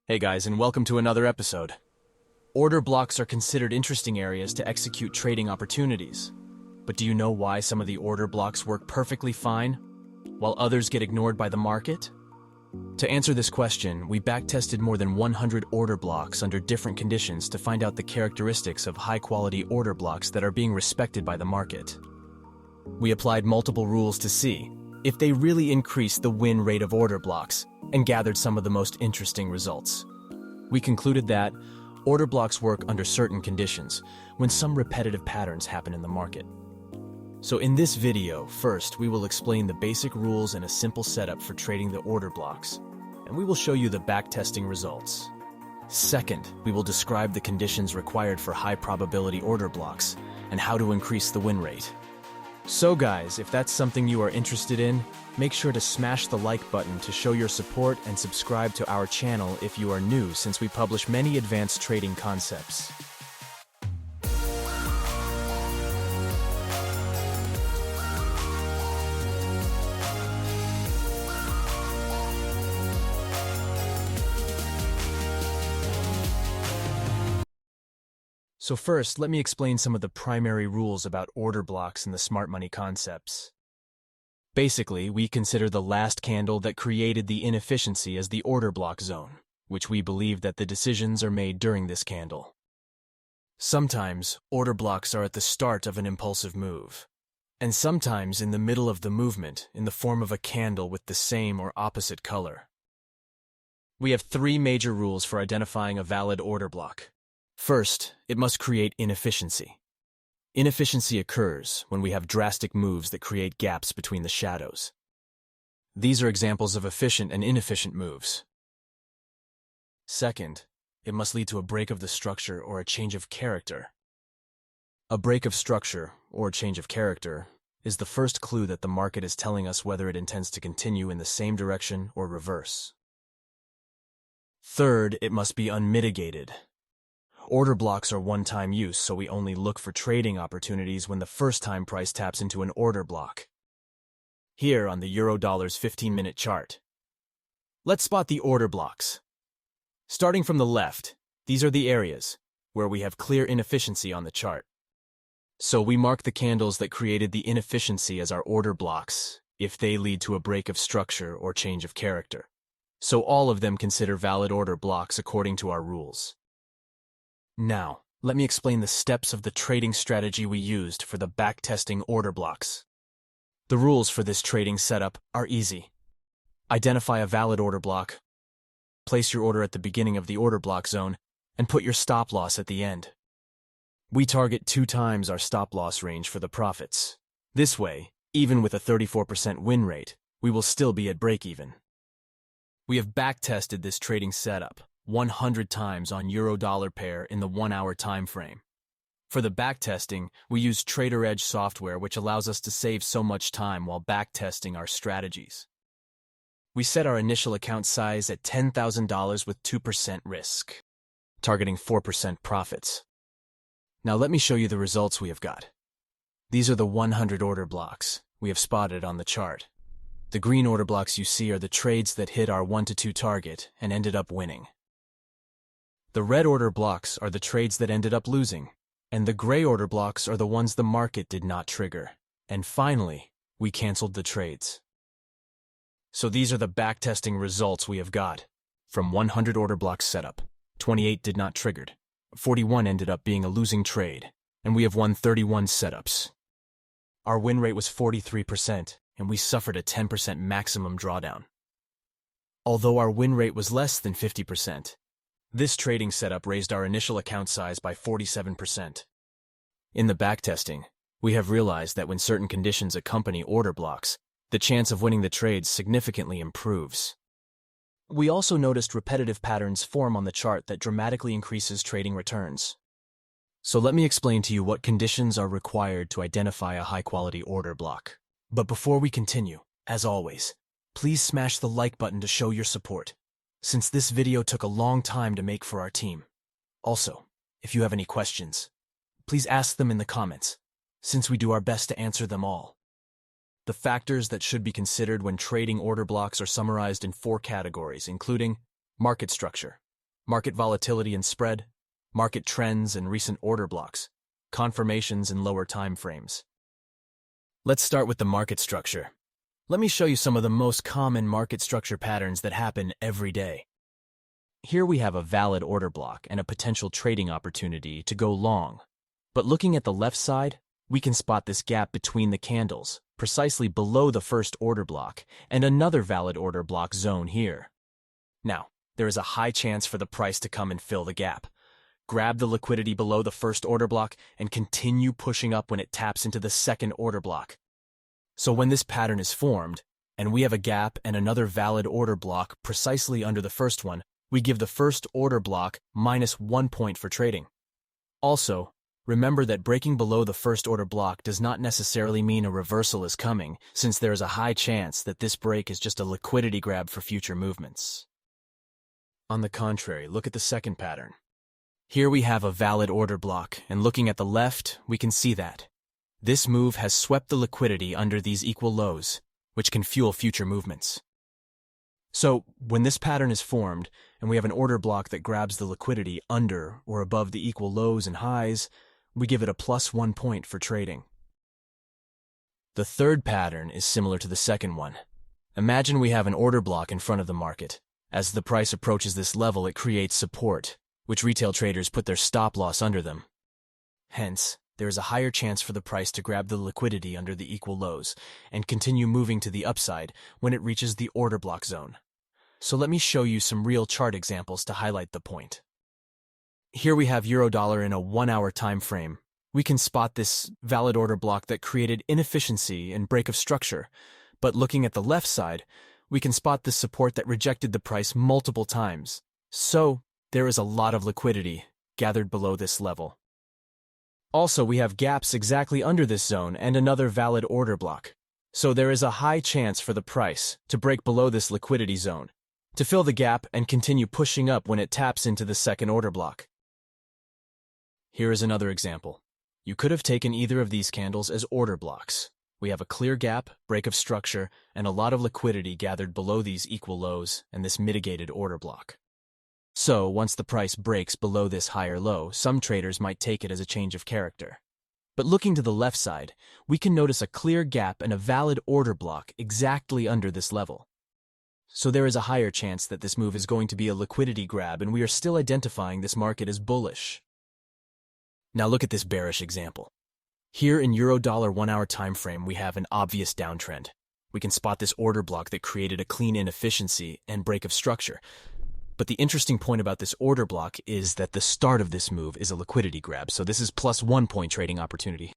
Hey guys, and welcome to another episode. Order blocks are considered interesting areas to execute trading opportunities. But do you know why some of the order blocks work perfectly fine, while others get ignored by the market? To answer this question, we backtested more than 100 order blocks under different conditions to find out the characteristics of high-quality order blocks that are being respected by the market. We applied multiple rules to see if they really increased the win rate of order blocks, and gathered some of the most interesting results. We concluded that order blocks work under certain conditions when some repetitive patterns happen in the market. So in this video, first we will explain the basic rules and a simple setup for trading the order blocks, and we will show you the backtesting results. Second, we will describe the conditions required for high probability order blocks and how to increase the win rate. So guys, if that's something you are interested in, make sure to smash the like button to show your support and subscribe to our channel if you are new, since we publish many advanced trading concepts. So first, let me explain some of the primary rules about order blocks in the smart money concepts. Basically, we consider the last candle that created the inefficiency as the order block zone, which we believe that the decisions are made during this candle. Sometimes, order blocks are at the start of an impulsive move, and sometimes in the middle of the movement in the form of a candle with the same or opposite color. We have three major rules for identifying a valid order block. First, it must create inefficiency. Inefficiency occurs when we have drastic moves that create gaps between the shadows. These are examples of efficient and inefficient moves. Second, it must lead to a break of the structure or a change of character. A break of structure, or change of character, is the first clue that the market is telling us whether it intends to continue in the same direction or reverse. Third, it must be unmitigated. Order blocks are one-time use, so we only look for trading opportunities when the first-time price taps into an order block. Here on the Euro-Dollars 15-minute chart. Let's spot the order blocks. Starting from the left, these are the areas where we have clear inefficiency on the chart. So we mark the candles that created the inefficiency as our order blocks if they lead to a break of structure or change of character. So all of them consider valid order blocks according to our rules. Now, let me explain the steps of the trading strategy we used for the backtesting order blocks. The rules for this trading setup are easy. Identify a valid order block, place your order at the beginning of the order block zone, and put your stop loss at the end. We target 2 times our stop loss range for the profits. This way, even with a 34% win rate, we will still be at break-even. We have backtested this trading setup 100 times on euro-dollar pair in the 1-hour time frame. For the backtesting, we use Trader Edge software, which allows us to save so much time while backtesting our strategies. We set our initial account size at $10,000 with 2% risk, targeting 4% profits. Now let me show you the results we have got. These are the 100 order blocks we have spotted on the chart. The green order blocks you see are the trades that hit our 1 to 2 target and ended up winning. The red order blocks are the trades that ended up losing, and the gray order blocks are the ones the market did not trigger. And finally, we canceled the trades. So these are the backtesting results we have got. From 100 order blocks set up, 28 did not triggered, 41 ended up being a losing trade, and we have won 31 setups. Our win rate was 43%, and we suffered a 10% maximum drawdown. Although our win rate was less than 50%, this trading setup raised our initial account size by 47%. In the backtesting, we have realized that when certain conditions accompany order blocks, the chance of winning the trades significantly improves. We also noticed repetitive patterns form on the chart that dramatically increases trading returns. So let me explain to you what conditions are required to identify a high-quality order block. But before we continue, as always, please smash the like button to show your support, since this video took a long time to make for our team. Also, if you have any questions, please ask them in the comments, since we do our best to answer them all. The factors that should be considered when trading order blocks are summarized in 4 categories, including market structure. market volatility and spread, market trends and recent order blocks, confirmations and lower time frames. Let's start with the market structure. Let me show you some of the most common market structure patterns that happen every day. Here we have a valid order block and a potential trading opportunity to go long. But looking at the left side, we can spot this gap between the candles, precisely below the first order block, and another valid order block zone here. Now, there is a high chance for the price to come and fill the gap. Grab the liquidity below the first order block and continue pushing up when it taps into the second order block. So when this pattern is formed, and we have a gap and another valid order block precisely under the first one, we give the first order block -1 point for trading. Also, remember that breaking below the first order block does not necessarily mean a reversal is coming, since there is a high chance that this break is just a liquidity grab for future movements. On the contrary, look at the second pattern. Here we have a valid order block, and looking at the left, we can see that this move has swept the liquidity under these equal lows, which can fuel future movements. So, when this pattern is formed, and we have an order block that grabs the liquidity under or above the equal lows and highs, we give it a +1 point for trading. The third pattern is similar to the second one. Imagine we have an order block in front of the market. As the price approaches this level, it creates support, which retail traders put their stop loss under them. Hence, there is a higher chance for the price to grab the liquidity under the equal lows and continue moving to the upside when it reaches the order block zone. So let me show you some real chart examples to highlight the point. Here we have euro-dollar in a 1-hour time frame. We can spot this valid order block that created inefficiency and break of structure. But looking at the left side, we can spot this support that rejected the price multiple times. So, there is a lot of liquidity gathered below this level. Also, we have gaps exactly under this zone and another valid order block. So there is a high chance for the price to break below this liquidity zone, to fill the gap and continue pushing up when it taps into the second order block. Here is another example. You could have taken either of these candles as order blocks. We have a clear gap, break of structure, and a lot of liquidity gathered below these equal lows and this mitigated order block. So, once the price breaks below this higher low, some traders might take it as a change of character. But looking to the left side, we can notice a clear gap and a valid order block exactly under this level. So there is a higher chance that this move is going to be a liquidity grab, and we are still identifying this market as bullish. Now look at this bearish example. Here in euro-dollar 1-hour time frame, we have an obvious downtrend. We can spot this order block that created a clean inefficiency and break of structure. But the interesting point about this order block is that the start of this move is a liquidity grab, so this is +1 point trading opportunity.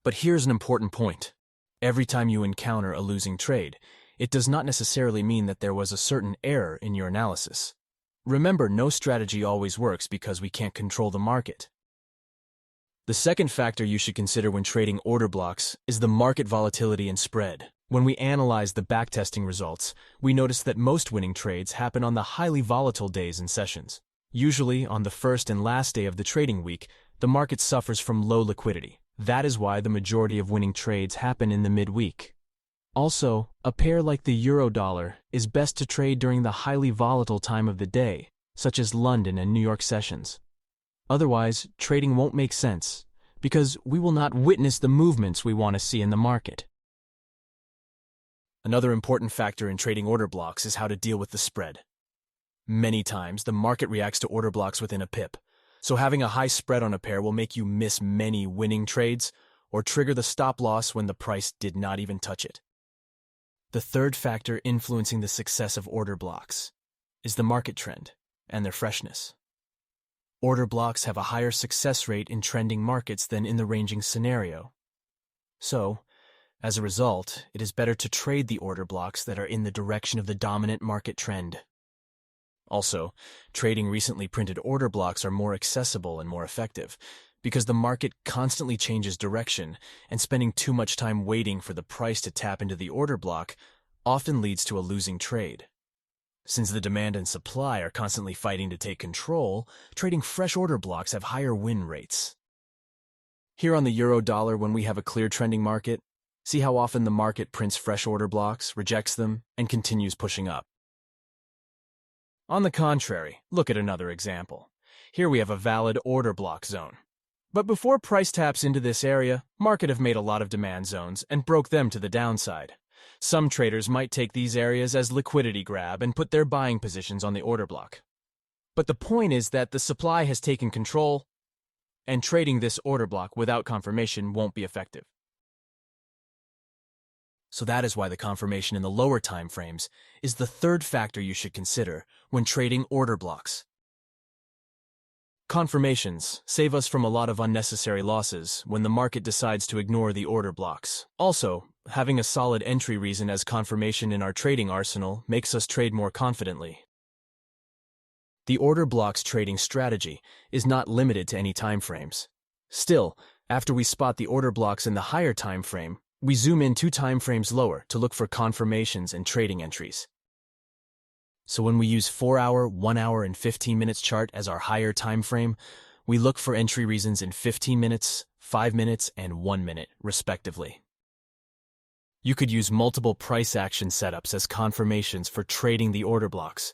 But here's an important point. Every time you encounter a losing trade, it does not necessarily mean that there was a certain error in your analysis. Remember, no strategy always works because we can't control the market. The second factor you should consider when trading order blocks is the market volatility and spread. When we analyze the backtesting results, we notice that most winning trades happen on the highly volatile days and sessions. Usually, on the first and last day of the trading week, the market suffers from low liquidity. That is why the majority of winning trades happen in the midweek. Also, a pair like the euro-dollar is best to trade during the highly volatile time of the day, such as London and New York sessions. Otherwise, trading won't make sense, because we will not witness the movements we want to see in the market. Another important factor in trading order blocks is how to deal with the spread. Many times, the market reacts to order blocks within a pip, so having a high spread on a pair will make you miss many winning trades or trigger the stop loss when the price did not even touch it. The third factor influencing the success of order blocks is the market trend and their freshness. Order blocks have a higher success rate in trending markets than in the ranging scenario. So, as a result, it is better to trade the order blocks that are in the direction of the dominant market trend. Also, trading recently printed order blocks are more accessible and more effective because the market constantly changes direction, and spending too much time waiting for the price to tap into the order block often leads to a losing trade. Since the demand and supply are constantly fighting to take control, trading fresh order blocks have higher win rates. Here on the euro-dollar, when we have a clear trending market, see how often the market prints fresh order blocks, rejects them, and continues pushing up. On the contrary, look at another example. Here we have a valid order block zone. But before price taps into this area, market have made a lot of demand zones and broke them to the downside. Some traders might take these areas as liquidity grab and put their buying positions on the order block. But the point is that the supply has taken control, and trading this order block without confirmation won't be effective. So that is why the confirmation in the lower time frames is the third factor you should consider when trading order blocks. Confirmations save us from a lot of unnecessary losses when the market decides to ignore the order blocks. Also, having a solid entry reason as confirmation in our trading arsenal makes us trade more confidently. The order blocks trading strategy is not limited to any time frames. Still, after we spot the order blocks in the higher time frame, we zoom in 2 time frames lower to look for confirmations and trading entries. So when we use 4-hour, 1-hour, and 15 minutes chart as our higher time frame, we look for entry reasons in 15 minutes, 5 minutes, and 1 minute, respectively. You could use multiple price action setups as confirmations for trading the order blocks.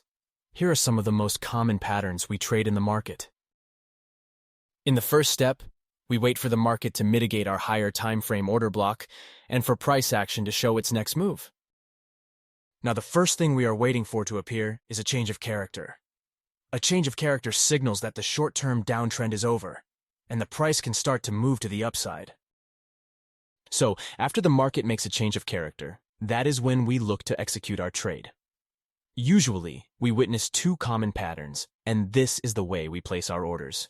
Here are some of the most common patterns we trade in the market. In the first step, we wait for the market to mitigate our higher time frame order block and for price action to show its next move. Now, the first thing we are waiting for to appear is a change of character. A change of character signals that the short-term downtrend is over, and the price can start to move to the upside. So, after the market makes a change of character, that is when we look to execute our trade. Usually, we witness 2 common patterns, and this is the way we place our orders.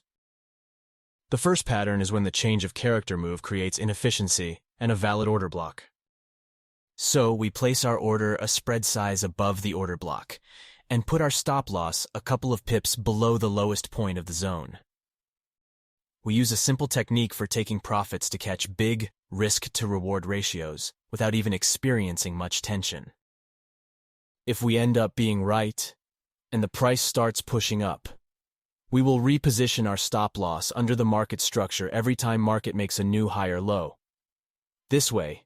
The first pattern is when the change of character move creates inefficiency and a valid order block. So we place our order a spread size above the order block and put our stop loss a couple of pips below the lowest point of the zone. We use a simple technique for taking profits to catch big risk-to-reward ratios without even experiencing much tension. If we end up being right and the price starts pushing up, we will reposition our stop loss under the market structure every time market makes a new higher low. This way,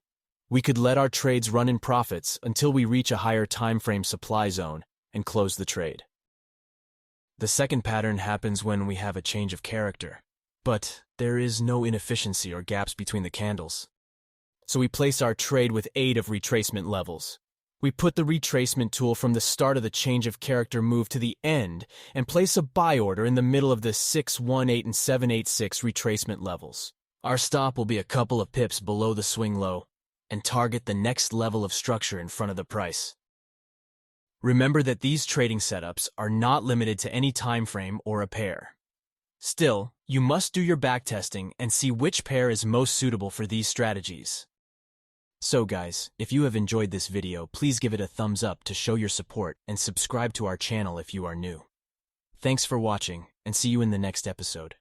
we could let our trades run in profits until we reach a higher time frame supply zone and close the trade. The second pattern happens when we have a change of character, but there is no inefficiency or gaps between the candles. So we place our trade with aid of retracement levels. We put the retracement tool from the start of the change of character move to the end and place a buy order in the middle of the 618 and 786 retracement levels. Our stop will be a couple of pips below the swing low and target the next level of structure in front of the price. Remember that these trading setups are not limited to any time frame or a pair. Still, you must do your backtesting and see which pair is most suitable for these strategies. So guys, if you have enjoyed this video, please give it a thumbs up to show your support and subscribe to our channel if you are new. Thanks for watching, and see you in the next episode.